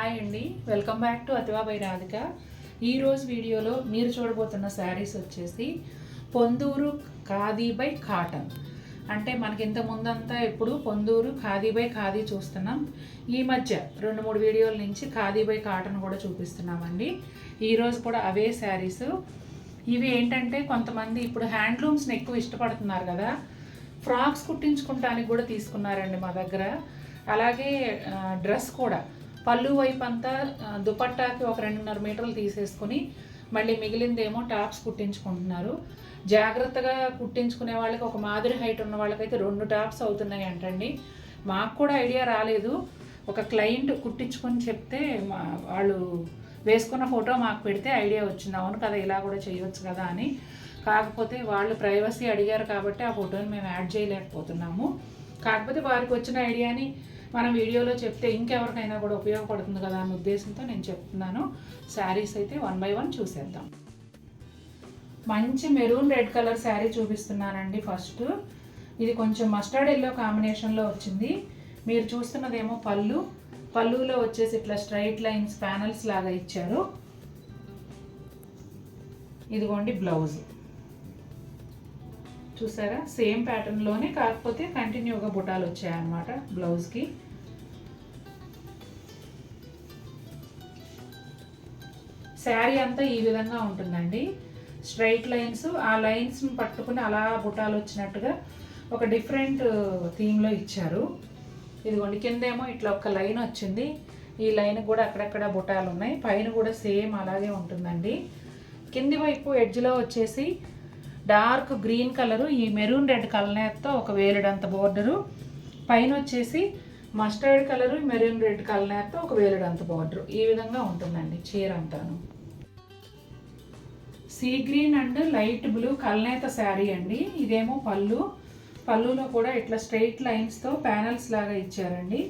Hi అండి, welcome back to అతివా by Radhika. ఈరోజు వీడియోలో మీరు చూడబోతున్న శారీస్ వచ్చేసి పొందూరు ఖాదీ బై కాటన్. అంటే మనకి ఇంత ముందంతా ఎప్పుడు పొందూరు ఖాదీ బై ఖాదీ చూస్తున్నాం. ఈ మధ్య 2-3 వీడియోల నుంచి ఖాదీ బై కాటన్ కూడా చూపిస్తున్నామండి. ఈరోజు కూడా అవే శారీస్. ఇవి ఏంటంటే కొంతమంది ఇప్పుడు హ్యాండ్లూమ్స్ని ఎక్కువ ఇష్టపడుతున్నారు కదా, ఫ్రాక్స్ కుట్టించుకుంటానికి కూడా తీసుకున్నారండి మా దగ్గర. అలాగే డ్రెస్ కూడా పళ్ళు వైపు అంతా దుపట్టాకి ఒక 2.5 మీటర్లు తీసేసుకుని మళ్ళీ మిగిలిందేమో టాప్స్ కుట్టించుకుంటున్నారు. జాగ్రత్తగా కుట్టించుకునే వాళ్ళకి, ఒక మాదిరి హైట్ ఉన్న వాళ్ళకైతే 2 టాప్స్ అవుతున్నాయి అంటండి. మాకు కూడా ఐడియా రాలేదు. ఒక క్లయింట్ కుట్టించుకొని చెప్తే వాళ్ళు వేసుకున్న ఫోటో మాకు పెడితే ఐడియా వచ్చింది. అవును కదా, ఇలా కూడా చేయొచ్చు కదా అని. కాకపోతే వాళ్ళు ప్రైవసీ అడిగారు కాబట్టి ఆ ఫోటోని మేము యాడ్ చేయలేకపోతున్నాము. కాకపోతే వారికి వచ్చిన ఐడియాని మనం వీడియోలో చెప్తే ఇంకెవరికైనా కూడా ఉపయోగపడుతుంది కదా అనే ఉద్దేశంతో నేను చెప్తున్నాను. శారీస్ అయితే 1 by 1 చూసేద్దాం. మంచి మెరూన్ రెడ్ కలర్ శారీ చూపిస్తున్నానండి. ఫస్ట్ ఇది కొంచెం మస్టర్డ్ ఎల్లో కాంబినేషన్లో వచ్చింది. మీరు చూస్తున్నదేమో పళ్ళులో వచ్చేసి ఇట్లా స్ట్రైట్ లైన్స్ ప్యానల్స్ లాగా ఇచ్చారు. ఇదిగోండి బ్లౌజ్, చూసారా సేమ్ ప్యాటర్న్లోనే, కాకపోతే కంటిన్యూగా బుటాలు వచ్చాయన్నమాట బ్లౌజ్కి. శారీ అంతా ఈ విధంగా ఉంటుందండి. స్ట్రైట్ లైన్స్, ఆ లైన్స్ని పట్టుకుని అలా బుటాలు వచ్చినట్టుగా ఒక డిఫరెంట్ థీమ్లో ఇచ్చారు. ఇదిగోండి కిందేమో ఇట్లా ఒక లైన్ వచ్చింది. ఈ లైన్ కూడా అక్కడక్కడ బుటాలు ఉన్నాయి. పైన కూడా సేమ్ అలాగే ఉంటుందండి. కింది వైపు ఎడ్జ్లో వచ్చేసి డార్క్ గ్రీన్ కలరు, ఈ మెరూన్ రెడ్ కలర్తో ఒక వేలుడంత బోర్డరు, పైన వచ్చేసి మస్టర్డ్ కలరు మెరూన్ రెడ్ కలర్తో ఒక వేలుడంత బోర్డరు. ఈ విధంగా ఉంటుందండి చీర అంతాను. Sea green and light blue కల్నేత శారీ అండి. ఇదేమో పళ్ళులో కూడా ఇట్లా స్ట్రైట్ లైన్స్తో ప్యానల్స్ లాగా ఇచ్చారండి.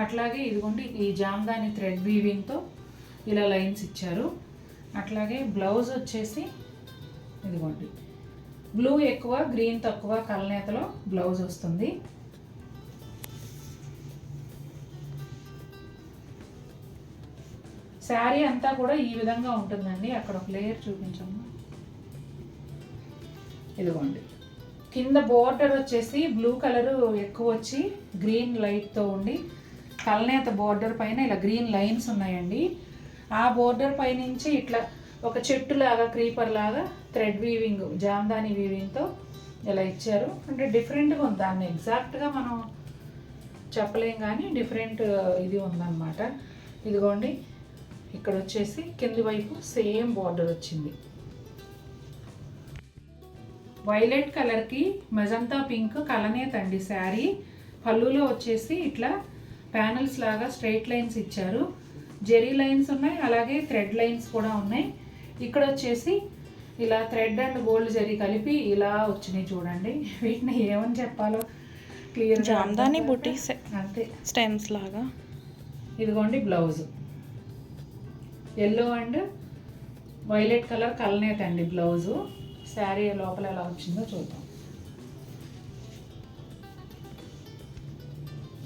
అట్లాగే ఇదిగోండి ఈ జామ్దాని థ్రెడ్ వీవింగ్తో ఇలా లైన్స్ ఇచ్చారు. అట్లాగే బ్లౌజ్ వచ్చేసి ఇదిగోండి బ్లూ ఎక్కువ గ్రీన్ తక్కువ కల్నేతలో బ్లౌజ్ వస్తుంది. శారీ అంతా కూడా ఈ విధంగా ఉంటుందండి. అక్కడ ఒక లేయర్ చూపించమ్మా. ఇదిగోండి కింద బోర్డర్ వచ్చేసి బ్లూ కలరు ఎక్కువ వచ్చి గ్రీన్ లైట్తో ఉండి, కల్నేత బోర్డర్ పైన ఇలా గ్రీన్ లైన్స్ ఉన్నాయండి. ఆ బోర్డర్ పైనుంచి ఇట్లా ఒక చెట్టు లాగా క్రీపర్ లాగా థ్రెడ్ వీవింగ్ జామ్దాని వీవింగ్తో ఇలా ఇచ్చారు. అంటే డిఫరెంట్గా ఉంది. దాన్ని ఎగ్జాక్ట్గా మనం చెప్పలేం కానీ డిఫరెంట్ ఇది ఉందన్నమాట. ఇదిగోండి ఇక్కడ వచ్చేసి కింది వైపు సేమ్ బార్డర్ వచ్చింది. వైలెట్ కలర్కి మెజంతా పింక్ కలనేత అండి శారీ. పళ్ళులో వచ్చేసి ఇట్లా ప్యానల్స్ లాగా స్ట్రైట్ లైన్స్ ఇచ్చారు. జెరీ లైన్స్ ఉన్నాయి, అలాగే థ్రెడ్ లైన్స్ కూడా ఉన్నాయి. ఇక్కడ వచ్చేసి ఇలా థ్రెడ్ అండ్ గోల్డ్ జరీ కలిపి ఇలా వచ్చినాయి చూడండి. వీటిని ఏమని చెప్పాలో క్లియర్ జామ్దాని బుటీస్ అంతే, స్టెమ్స్ లాగా. ఇదిగోండి blouse yellow and violet colour కలనేత అండి బ్లౌజు. శారీ లోపల ఎలా వచ్చిందో చూద్దాం.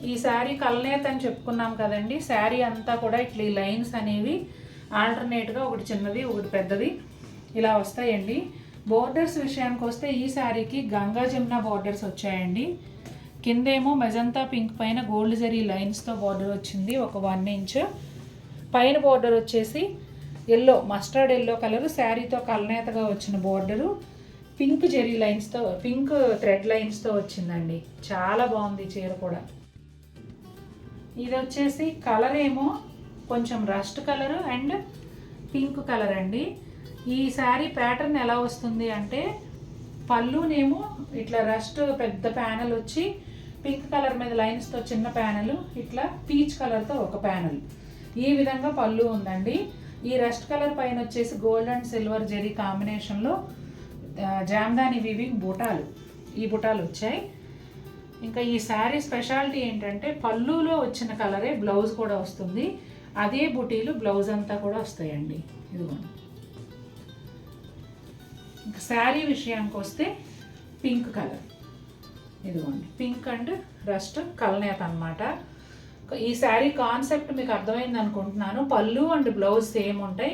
ఈ శారీ కలనేత అని చెప్పుకున్నాం కదండి. శారీ అంతా కూడా ఇట్లా ఈ లైన్స్ అనేవి ఆల్టర్నేట్గా ఒకటి చిన్నది ఒకటి పెద్దది ఇలా వస్తాయండి. బోర్డర్స్ విషయానికి వస్తే ఈ శారీకి గంగా జమున బోర్డర్స్ వచ్చాయండి. కిందేమో మెజంతా పింక్ పైన గోల్డ్ జరీ లైన్స్తో బోర్డర్ వచ్చింది ఒక 1 ఇంచ్. పైన బోర్డర్ వచ్చేసి ఎల్లో మస్టర్డ్ ఎల్లో కలరు శారీతో కలనేతగా వచ్చిన బోర్డరు పింక్ జెరీ లైన్స్తో పింక్ థ్రెడ్ లైన్స్తో వచ్చిందండి. చాలా బాగుంది చీర కూడా. ఇది వచ్చేసి కలర్ ఏమో కొంచెం rust colour and pink colour అండి. ఈ శారీ ప్యాటర్న్ ఎలా వస్తుంది అంటే పళ్ళునేమో ఇట్లా రస్ట్ పెద్ద ప్యానల్ వచ్చి పింక్ కలర్ మీద లైన్స్తో చిన్న ప్యానల్, ఇట్లా పీచ్ కలర్తో ఒక ప్యానల్, ఈ విధంగా పళ్ళు ఉందండి. ఈ రస్ట్ కలర్ పైన వచ్చేసి గోల్డ్ అండ్ సిల్వర్ జెరీ కాంబినేషన్లో జామ్దాని వీవింగ్ బుటాలు, ఈ బుటాలు వచ్చాయి. ఇంకా ఈ శారీ స్పెషాలిటీ ఏంటంటే పళ్ళులో వచ్చిన కలరే బ్లౌజ్ కూడా వస్తుంది. అదే బుటీలు బ్లౌజ్ అంతా కూడా వస్తాయండి. ఇదిగోండి. ఇంకా శారీ విషయానికి వస్తే పింక్ కలర్, ఇదిగోండి పింక్ అండ్ రస్ట్ కలనేత అన్నమాట. ఈ శారీ కాన్సెప్ట్ మీకు అర్థమైంది అనుకుంటున్నాను. పళ్ళు అండ్ బ్లౌజ్ సేమ్ ఉంటాయి.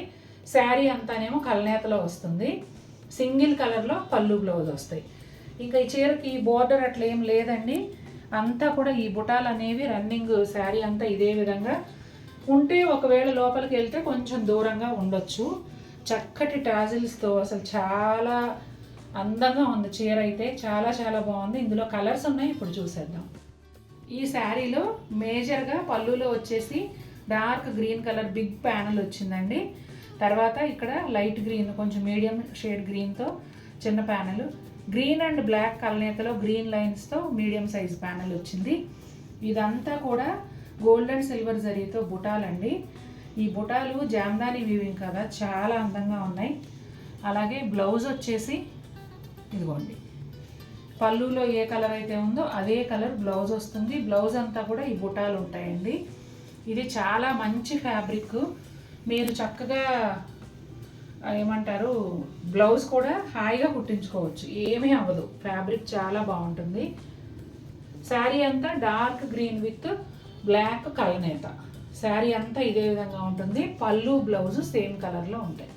శారీ అంతానేమో కలనేతలో వస్తుంది. సింగిల్ కలర్లో పళ్ళు బ్లౌజ్ వస్తాయి. ఇంకా ఈ చీరకి బోర్డర్ అట్లా ఏం లేదండి. అంతా కూడా ఈ బుటాలు అనేవి రన్నింగ్ శారీ అంతా ఇదే విధంగా ఉంటే, ఒకవేళ లోపలికి వెళ్తే కొంచెం దూరంగా ఉండొచ్చు. చక్కటి టాజిల్స్తో అసలు చాలా అందంగా ఉంది చీర అయితే. చాలా చాలా బాగుంది. ఇందులో కలర్స్ ఉన్నాయి, ఇప్పుడు చూసేద్దాం. ఈ శారీలో మేజర్గా పళ్ళులో వచ్చేసి dark green colour big panel వచ్చిందండి. తర్వాత ఇక్కడ లైట్ గ్రీన్, కొంచెం మీడియం షేడ్ గ్రీన్తో చిన్న ప్యానల్, గ్రీన్ అండ్ బ్లాక్ కలనేతలో గ్రీన్ లైన్స్తో మీడియం సైజ్ ప్యానల్ వచ్చింది. ఇదంతా కూడా గోల్డ్ అండ్ సిల్వర్ జరీతో బుటాలండి. ఈ బుటాలు జామ్దాని వీవింగ్ కదా, చాలా అందంగా ఉన్నాయి. అలాగే బ్లౌజ్ వచ్చేసి ఇదిగోండి, పళ్ళులో ఏ కలర్ అయితే ఉందో అదే కలర్ బ్లౌజ్ వస్తుంది. బ్లౌజ్ అంతా కూడా ఈ బుటాలు ఉంటాయండి. ఇది చాలా మంచి ఫ్యాబ్రిక్. మీరు చక్కగా ఏమంటారు, బ్లౌజ్ కూడా హాయిగా కుట్టించుకోవచ్చు, ఏమీ అవ్వదు. ఫ్యాబ్రిక్ చాలా బాగుంటుంది. శారీ అంతా డార్క్ గ్రీన్ విత్ బ్లాక్ కలనేత. శారీ అంతా ఇదే విధంగా ఉంటుంది. పళ్ళు బ్లౌజ్ సేమ్ కలర్లో ఉంటాయి.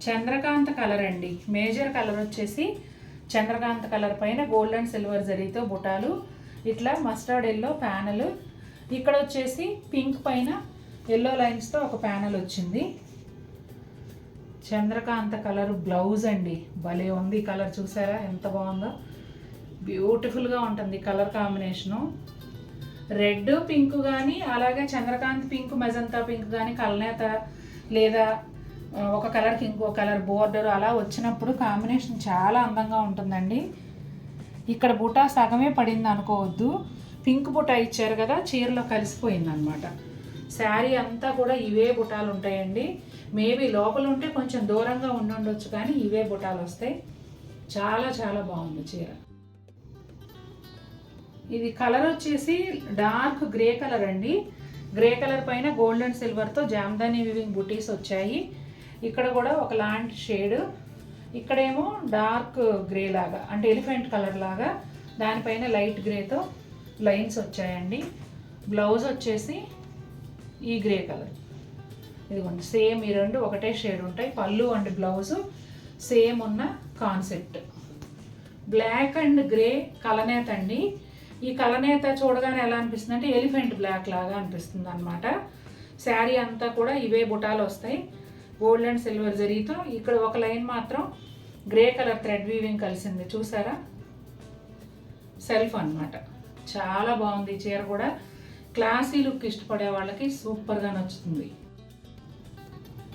చంద్రకాంత కలర్ అండి. మేజర్ కలర్ వచ్చేసి చంద్రకాంత కలర్ పైన గోల్డ్ అండ్ సిల్వర్ జరీతో బుటాలు, ఇట్లా మస్టర్డ్ ఎల్లో ప్యానల్, ఇక్కడ వచ్చేసి పింక్ పైన ఎల్లో లైన్స్తో ఒక ప్యానల్ వచ్చింది. చంద్రకాంత కలర్ బ్లౌజ్ అండి, భలే ఉంది. కలర్ చూసారా ఎంత బాగుందో, బ్యూటిఫుల్గా ఉంటుంది కలర్ కాంబినేషను. రెడ్ పింక్ కానీ, అలాగే చంద్రకాంత్ పింక్, మెజంతా పింక్ కానీ కలనేత, లేదా ఒక కలర్కి ఇంకో కలర్ బోర్డర్ అలా వచ్చినప్పుడు కాంబినేషన్ చాలా అందంగా ఉంటుందండి. ఇక్కడ బుటా సగమే పడింది అనుకోవద్దు, పింక్ బుటా ఇచ్చారు కదా, చీరలో కలిసిపోయింది అనమాట. శారీ అంతా కూడా ఇవే బుటాలు ఉంటాయండి. మేబీ లోపల ఉంటే కొంచెం దూరంగా ఉండొచ్చు, కానీ ఇవే బుటాలు వస్తాయి. చాలా చాలా బాగుంది చీర. ఇది కలర్ వచ్చేసి డార్క్ గ్రే కలర్ అండి. గ్రే కలర్ పైన గోల్డ్ అండ్ సిల్వర్తో జామ్దాని వివింగ్ బుటీస్ వచ్చాయి. ఇక్కడ కూడా ఒకలాంటి షేడ్, ఇక్కడేమో డార్క్ గ్రే లాగా, అంటే ఎలిఫెంట్ కలర్ లాగా, దానిపైన లైట్ గ్రేతో లైన్స్ వచ్చాయండి. బ్లౌజ్ వచ్చేసి ఈ గ్రే కలర్, ఇదిగోండి సేమ్ ఈ రెండు ఒకటే షేడ్ ఉంటాయి. పళ్ళు అండ్ బ్లౌజు సేమ్ ఉన్న కాన్సెప్ట్. బ్లాక్ అండ్ గ్రే కలనేత అండి. ఈ కలనేత చూడగానే ఎలా అనిపిస్తుంది అంటే ఎలిఫెంట్ బ్లాక్ లాగా అనిపిస్తుంది అనమాట. శారీ అంతా కూడా ఇవే బుటాలు వస్తాయి గోల్డ్ అండ్ సిల్వర్ జరీతో. ఇక్కడ ఒక లైన్ మాత్రం గ్రే కలర్ థ్రెడ్ వీవింగ్ కలిసింది, చూసారా, సెల్ఫ్ అన్నమాట. చాలా బాగుంది ఈ చీర కూడా. క్లాసీ లుక్ ఇష్టపడే వాళ్ళకి సూపర్గా నచ్చుతుంది.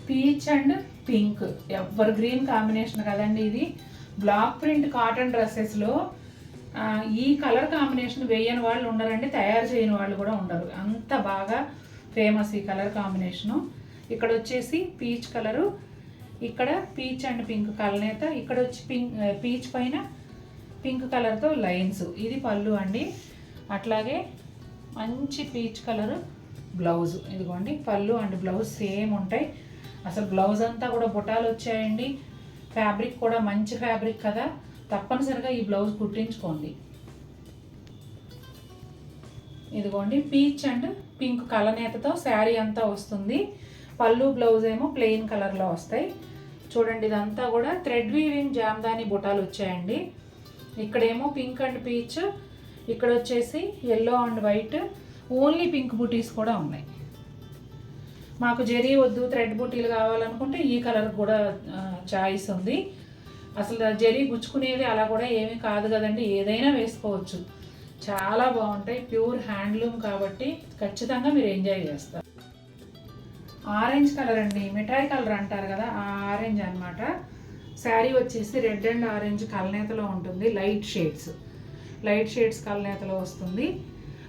Peach and pink ever green combination కదండి ఇది. బ్లాక్ ప్రింట్ కాటన్ డ్రెస్సెస్లో ఈ కలర్ కాంబినేషన్ వేయని వాళ్ళు ఉండరండి, తయారు చేయని వాళ్ళు కూడా ఉండరు. అంత బాగా ఫేమస్ ఈ కలర్ కాంబినేషను. ఇక్కడ వచ్చేసి పీచ్ కలరు, ఇక్కడ పీచ్ అండ్ పింక్ కలనేత, ఇక్కడ వచ్చి పీచ్ పైన పింక్ కలర్తో లైన్స్. ఇది పళ్ళు అండి. అట్లాగే మంచి పీచ్ కలరు బ్లౌజ్. ఇదిగోండి పళ్ళు అండ్ బ్లౌజ్ సేమ్ ఉంటాయి. అసలు బ్లౌజ్ అంతా కూడా బుటాలు వచ్చాయండి. ఫ్యాబ్రిక్ కూడా మంచి ఫ్యాబ్రిక్ కదా, తప్పనిసరిగా ఈ బ్లౌజ్ కుట్టించుకోండి. ఇదిగోండి పీచ్ అండ్ పింక్ కలనేతతో శారీ అంతా వస్తుంది. పళ్ళు బ్లౌజ్ ఏమో ప్లెయిన్ కలర్లో వస్తాయి. చూడండి ఇదంతా కూడా థ్రెడ్ వీవింగ్ జామ్దాని బుటాలు వచ్చాయండి. ఇక్కడేమో పింక్ అండ్ పీచ్, ఇక్కడ వచ్చేసి yellow and white, only pink బుటీస్ కూడా ఉన్నాయి. మాకు జరీ వద్దు థ్రెడ్ బుటీలు కావాలనుకుంటే ఈ కలర్ కూడా చాయిస్ ఉంది. అసలు జరీ గుచ్చుకునేది అలా కూడా ఏమీ కాదు కదండి, ఏదైనా వేసుకోవచ్చు. చాలా బాగుంటాయి, ప్యూర్ హ్యాండ్లూమ్ కాబట్టి ఖచ్చితంగా మీరు ఎంజాయ్ చేస్తారు. ఆరెంజ్ కలర్ అండి, మిఠాయి కలర్ అంటారు కదా, ఆ ఆరెంజ్ అనమాట. శారీ వచ్చేసి రెడ్ అండ్ ఆరెంజ్ కలనేతలో ఉంటుంది. లైట్ షేడ్స్ కలనేతలో వస్తుంది.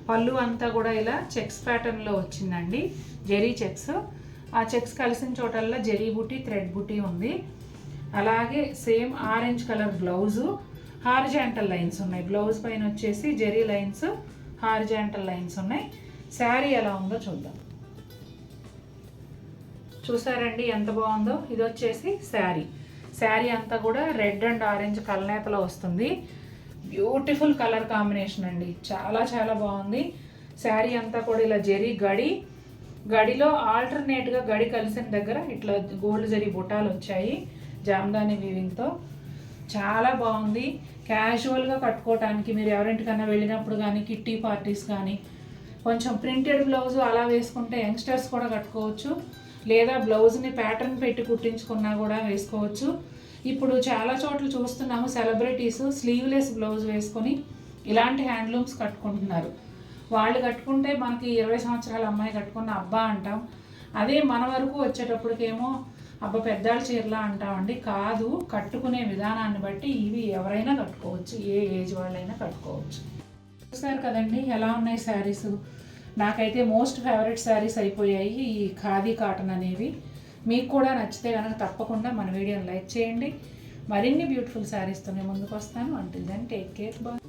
పళ్ళు అంతా కూడా ఇలా చెక్స్ ప్యాటర్న్లో వచ్చిందండి, జరీ చెక్స్. ఆ చెక్స్ కలిసిన చోటల్లో జరీ బుటీ థ్రెడ్ బుటీ ఉంది. అలాగే same orange colour blouse, horizontal lines ఉన్నాయి. బ్లౌజ్ పైన వచ్చేసి జరీ లైన్స్, హారిజాంటల్ లైన్స్ ఉన్నాయి. శారీ ఎలా ఉందో చూద్దాం. చూసారండి ఎంత బాగుందో. ఇది వచ్చేసి శారీ అంతా కూడా రెడ్ అండ్ ఆరెంజ్ కలనేతలో వస్తుంది. బ్యూటిఫుల్ కలర్ కాంబినేషన్ అండి, చాలా చాలా బాగుంది. శారీ అంతా కూడా ఇలా గడిలో ఆల్టర్నేట్గా గడి కలిసిన దగ్గర ఇట్లా గోల్డ్ జరీ బుటాలు వచ్చాయి జామ్దాని వీవింగ్తో. చాలా బాగుంది. క్యాజువల్గా కట్టుకోవటానికి మీరు ఎవరింటికన్నా వెళ్ళినప్పుడు కానీ కిట్టి పార్టీస్ కానీ కొంచెం ప్రింటెడ్ బ్లౌజ్ అలా వేసుకుంటే యంగ్స్టర్స్ కూడా కట్టుకోవచ్చు, లేదా బ్లౌజ్ని ప్యాటర్న్ పెట్టి కుట్టించుకున్నా కూడా వేసుకోవచ్చు. ఇప్పుడు చాలా చోట్ల చూస్తున్నాము సెలబ్రిటీస్ స్లీవ్లెస్ బ్లౌజ్ వేసుకొని ఇలాంటి హ్యాండ్లూమ్స్ కట్టుకుంటున్నారు. వాళ్ళు కట్టుకుంటే మనకి 20 సంవత్సరాల అమ్మాయి కట్టుకున్న అబ్బా అంటాం. అదే మన వరకు వచ్చేటప్పటికేమో అబ్బా పెద్దాళ్ళ చీరలా అంటామండి. కాదు, కట్టుకునే విధానాన్ని బట్టి ఇవి ఎవరైనా కట్టుకోవచ్చు, ఏ ఏజ్ వాళ్ళైనా కట్టుకోవచ్చు. చూసారు కదండి ఎలా ఉన్నాయి శారీస్. నాకైతే మోస్ట్ ఫేవరెట్ శారీస్ అయిపోయాయి ఈ ఖాదీ కాటన్ అనేవి. మీకు కూడా నచ్చితే కనుక తప్పకుండా మన వీడియోని లైక్ చేయండి. మరిన్ని బ్యూటిఫుల్ శారీస్తో నేను ముందుకు వస్తాను. Until then take care, bye.